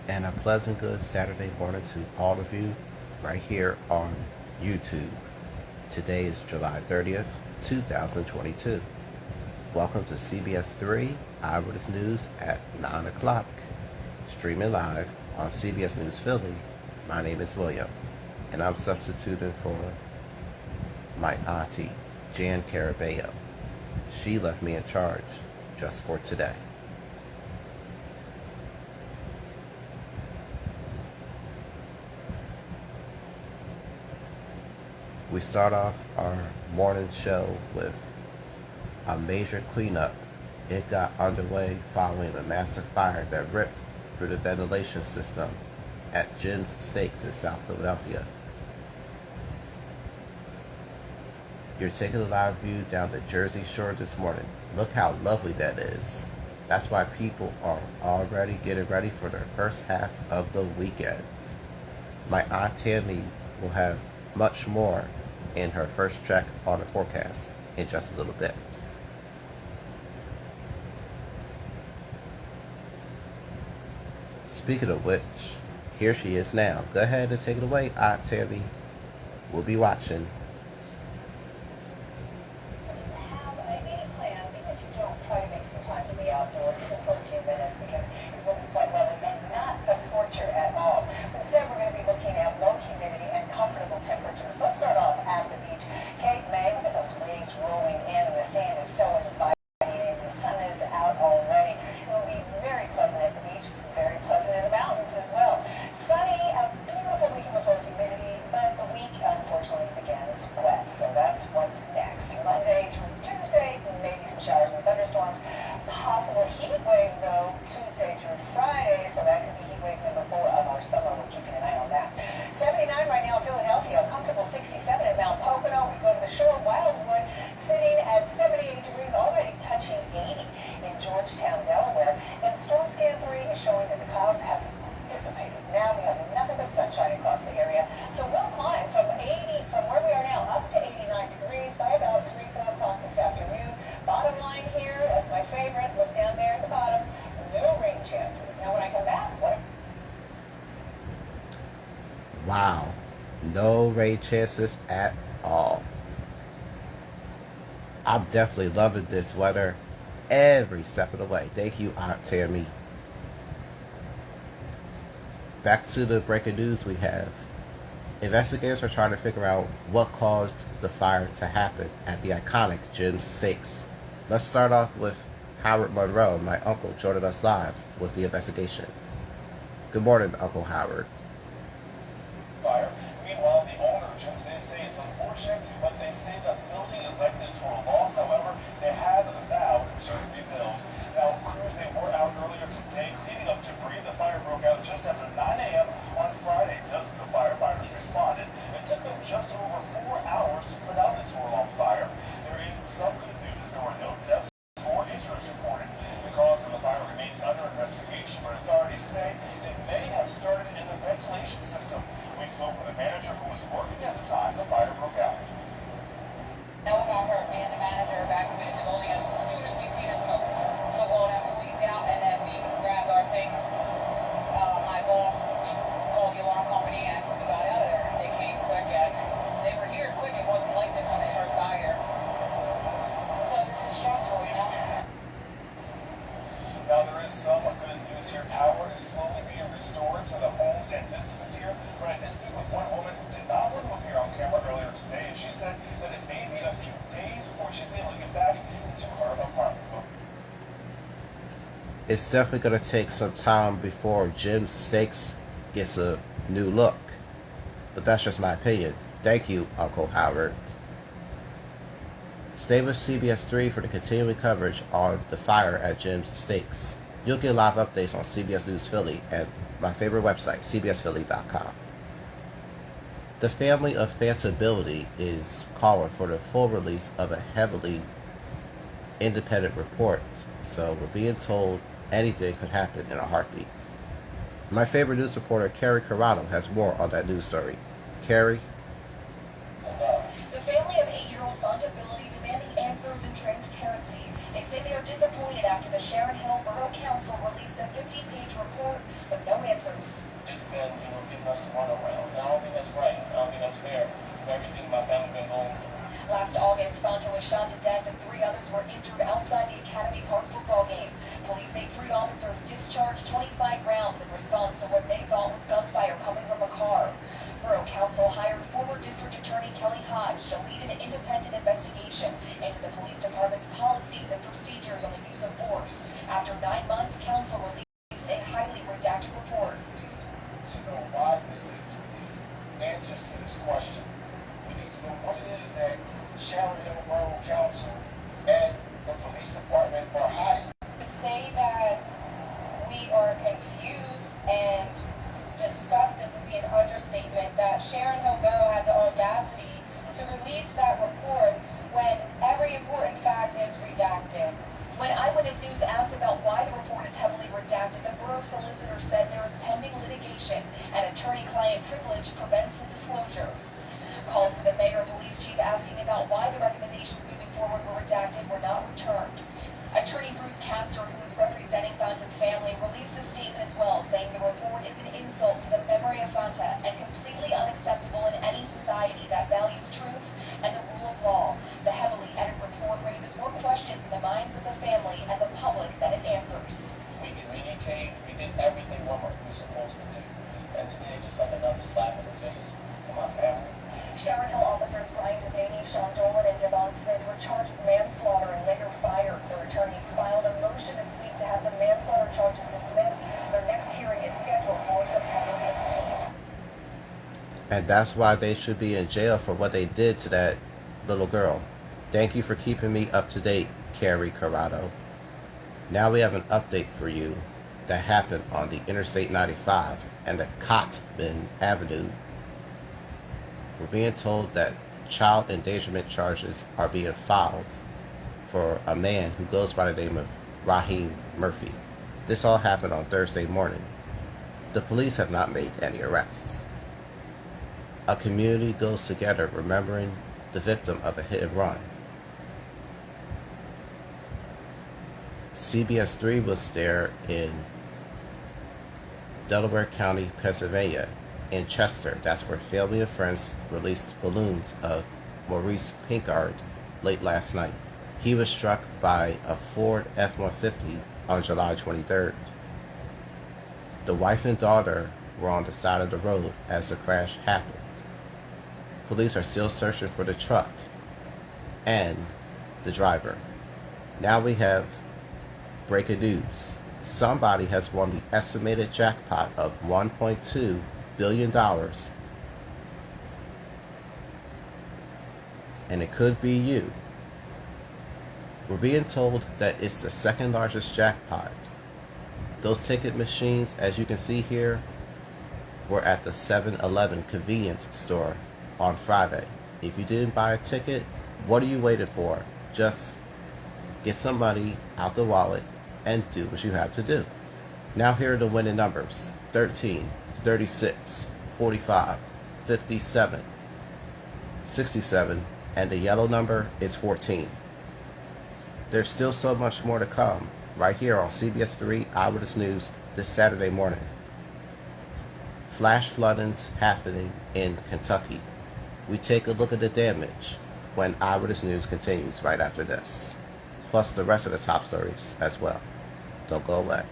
And a pleasant good Saturday morning to all of you right here on YouTube. Today is July 30th, 2022. Welcome to CBS 3 Eyewitness News at 9 o'clock. Streaming live on CBS News Philly. My name is William, and I'm substituting for my auntie, Jan Carabeo. She left me in charge just for today. We start off our morning show with a major cleanup. It got underway following a massive fire that ripped through the ventilation system at Jim's Steaks in South Philadelphia. You're taking a live view down the Jersey Shore this morning. Look how lovely that is. That's why people are already getting ready for their first half of the weekend. My Aunt Tammy will have much more in her first check on the forecast in just a little bit. Speaking of which, here she is now. Go ahead and take it away, Aunt Tammy. We'll be watching. Wow, no rain chances at all. I'm definitely loving this weather every step of the way. Thank you, Aunt Tammy. Back to the breaking news we have. Investigators are trying to figure out what caused the fire to happen at the iconic Jim's Steaks. Let's start off with Howard Monroe, my uncle, joining us live with the investigation. Good morning, Uncle Howard. Fire. Meanwhile, the owner of Jim's, they say it's unfortunate, but they say the building is likely to a loss. However, they have vowed to rebuild. Now, crews, they were out earlier today cleaning up debris. The fire broke out just after 9 a.m. on Friday. Dozens of firefighters responded. It took them just over 4 hours to put out the two-alarm fire. There is some good news. There were no deaths or injuries reported. The cause of the fire remains under investigation, but authorities say it may have started in the ventilation system. We spoke with a manager who was working at the time the fire broke out. No one got hurt. Me and the manager evacuated the building as soon as we see the smoke. So we'll have police out, and then we grabbed our things. My boss called the alarm company, and we got out of there. They came quick, and they were here quick. It wasn't like this when they first got here. So this is stressful, you know? Now, there is some good news here. Power is slowly being restored to the homes and businesses here. But I did speak with one woman who did not want to appear on camera earlier today, and she said that it may be a few days before she's able to get back into her apartment. It's definitely going to take some time before Jim's Steaks gets a new look. But that's just my opinion. Thank you, Uncle Howard. Stay with CBS 3 for the continuing coverage on the fire at Jim's Steaks. You'll get live updates on CBS News Philly and my favorite website, cbsphilly.com. The family of Phantability is calling for the full release of a heavily independent report, so we're being told anything could happen in a heartbeat. My favorite news reporter, Carrie Corrado, has more on that news story. Carrie? The family of 8-year-old Phantability demanding answers and transparency. They say they are disappointed after the Sharon Hill Borough Council released a 50-page report with no answers. was shot to death and 3 others were injured outside the Academy Park football game. Police say 3 officers discharged 25 rounds in response to what they thought was gunfire coming from a car. Borough Council hired former District Attorney Kelly Hodge to lead an independent investigation into the police department's policies and procedures on the use of force. After 9 months, Council released a highly redacted report. To know why this is, we need answers to this question. We need to know what it is that Sharon Hill Borough Council and the police department are hiding. To say that we are confused and disgusted would be an understatement. That Sharon Hill Borough had the audacity to release that report when every important fact is redacted. When Eyewitness News asked about why the report is heavily redacted, the borough solicitor said there is pending litigation and attorney-client privilege prevents the disclosure. Calls to the mayor and police chief asking about why the recommendations moving forward were redacted were not returned. Attorney Bruce Castor, who is representing Fanta's family, released a statement as well, saying the report is an insult to the memory of Fanta and completely unacceptable in any society that values truth and the rule of law. The heavily edited report raises more questions in the minds of the family and the public than it answers. We communicate, we did everything what we're supposed to do. And today is just like another slap in the face for my family. Sharon Hill officers Brian Devaney, Sean Dolan, and Devon Smith were charged with manslaughter and later fired. Their attorneys filed a motion this week to have the manslaughter charges dismissed. Their next hearing is scheduled for September 16th. And that's why they should be in jail for what they did to that little girl. Thank you for keeping me up to date, Carrie Corrado. Now we have an update for you that happened on the Interstate 95 and the Cottman Avenue. We're being told that child endangerment charges are being filed for a man who goes by the name of Raheem Murphy. This all happened on Thursday morning. The police have not made any arrests. A community goes together remembering the victim of a hit and run. CBS 3 was there in Delaware County, Pennsylvania, in Chester. That's where family and friends released balloons of Maurice Pinkard late last night. He was struck by a Ford F-150 on July 23rd. The wife and daughter were on the side of the road as the crash happened. Police are still searching for the truck and the driver. Now we have breaking news. Somebody has won the estimated jackpot of $1.2 billion. And it could be you. We're being told that it's the second largest jackpot. Those ticket machines, as you can see here, were at the 7-Eleven convenience store on Friday. If you didn't buy a ticket, what are you waiting for? Just get some money out the wallet and do what you have to do. Now here are the winning numbers: 13, 36, 45, 57, 67, and the yellow number is 14. There's still so much more to come right here on CBS 3 Eyewitness News this Saturday morning. Flash floodings happening in Kentucky. We take a look at the damage when Eyewitness News continues right after this. Plus the rest of the top stories as well. Don't go away.